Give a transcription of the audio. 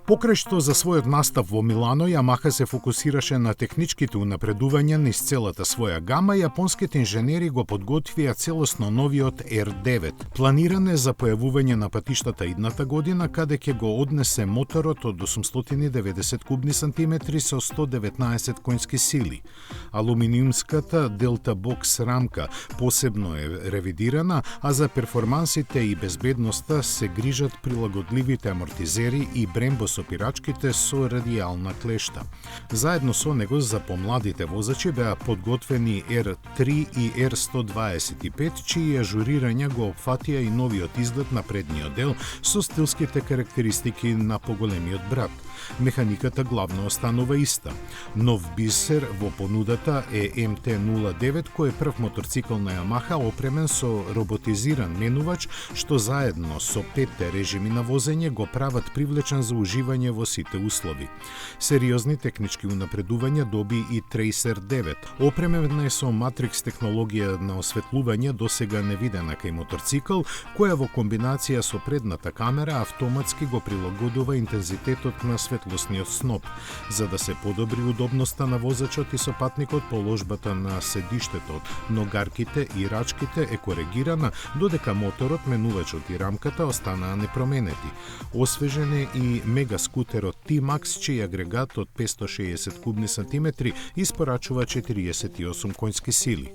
Покрај што за својот настав во Милано, Ямаха се фокусираше на техничките унапредувања низ целата своја гама, јапонските инженери го подготвија целосно новиот R9. Планиран е за појавување на патиштата идната година, каде ќе го однесе моторот од 890 кубни сантиметри со 119 конски сили. Алуминиумската Delta Box рамка посебно е ревидирана, а за перформансите и безбедноста се грижат прилагодливите амортизери и брембо со пирачките со радијална клешта. Заедно со него за помладите возачи беа подготвени R3 и R125, чии ажурирања го опфатија и новиот изглед на предниот дел со стилските карактеристики на поголемиот брат. Механиката главно останува иста. Нов бисер во понудата е MT-09, кој е прв моторцикл на Ямаха опремен со роботизиран менувач, што заедно со 5 режими на возење го прават привлечен за уживање во сите услови. Сериозни технички унапредувања доби и Tracer 9. Опремен е со Matrix технологија на осветлување досега невидена кај моторцикл, која во комбинација со предната камера автоматски го прилагодува интензитетот на светлосниот сноп. За да се подобри удобноста на возачот и сопатникот, положбата на седиштето, ногарките и рачките е коригирана, додека моторот, менувачот и рамката останаа непроменети. Освежен е и мега скутерот T-Max, чиј агрегат од 560 кубни сантиметри испорачува 48 конски сили.